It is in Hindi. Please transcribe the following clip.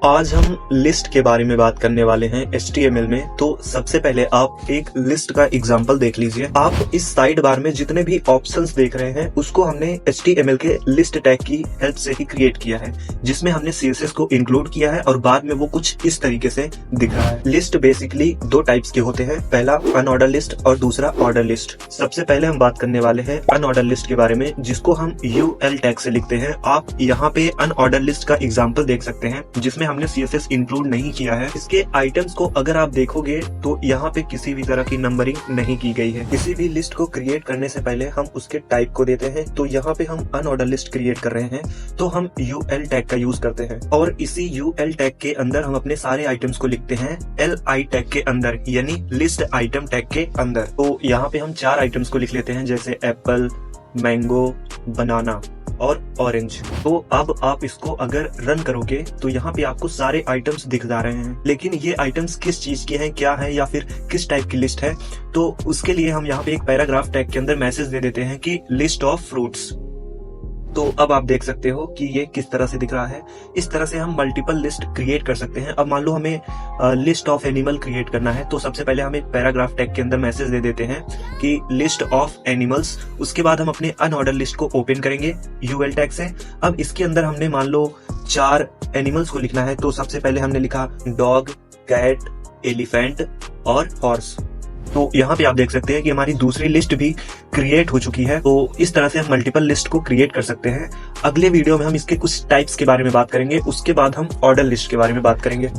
आज हम लिस्ट के बारे में बात करने वाले हैं HTML में। तो सबसे पहले आप एक लिस्ट का एग्जांपल देख लीजिए। आप इस साइड बार में जितने भी ऑप्शंस देख रहे हैं उसको हमने HTML के लिस्ट टैग की हेल्प से ही क्रिएट किया है, जिसमें हमने CSS को इंक्लूड किया है और बाद में वो कुछ इस तरीके से दिख रहा है। लिस्ट बेसिकली दो टाइप्स के होते हैं, पहला अनऑर्डर लिस्ट और दूसरा ऑर्डर लिस्ट। सबसे पहले हम बात करने वाले हैं अनऑर्डर लिस्ट के बारे में, जिसको हम UL टैग से लिखते हैं। आप यहाँ पे अनऑर्डर लिस्ट का एग्जाम्पल देख सकते हैं जिसमें हमने CSS इंक्लूड नहीं किया है। इसके आइटम्स को अगर आप देखोगे तो यहाँ पे किसी भी तरह की नंबरिंग नहीं की गई है। किसी भी लिस्ट को क्रिएट करने से पहले हम उसके टाइप को देते हैं। तो यहाँ पे हम अनऑर्डर लिस्ट क्रिएट कर रहे हैं तो हम UL टैग का यूज करते हैं और इसी UL टैग के अंदर हम अपने सारे आइटम्स को लिखते हैं LI टैग के अंदर, यानी लिस्ट आइटम टैग के अंदर। तो यहाँ पे हम 4 आइटम्स को लिख लेते हैं, जैसे एप्पल, मैंगो, बनाना और ऑरेंज। तो अब आप इसको अगर रन करोगे तो यहाँ पे आपको सारे आइटम्स दिख जा रहे हैं, लेकिन ये आइटम्स किस चीज के हैं, क्या है, या फिर किस टाइप की लिस्ट है, तो उसके लिए हम यहाँ पे एक पैराग्राफ टैग के अंदर मैसेज दे देते हैं कि लिस्ट ऑफ फ्रूट्स। तो अब आप देख सकते हो कि ये किस तरह से दिख रहा है। इस तरह से हम मल्टीपल लिस्ट क्रिएट कर सकते हैं। अब मान लो हमें लिस्ट ऑफ एनिमल क्रिएट करना है, तो सबसे पहले हम एक पैराग्राफ टैग के अंदर मैसेज दे देते हैं कि लिस्ट ऑफ एनिमल्स। उसके बाद हम अपने अनऑर्डर लिस्ट को ओपन करेंगे UL टैग से। अब इसके अंदर हमने मान लो 4 एनिमल्स को लिखना है, तो सबसे पहले हमने लिखा डॉग, कैट, एलिफेंट और हॉर्स। तो यहाँ पे आप देख सकते हैं कि हमारी दूसरी लिस्ट भी क्रिएट हो चुकी है। तो इस तरह से हम मल्टीपल लिस्ट को क्रिएट कर सकते हैं। अगले वीडियो में हम इसके कुछ टाइप्स के बारे में बात करेंगे, उसके बाद हम ऑर्डर लिस्ट के बारे में बात करेंगे।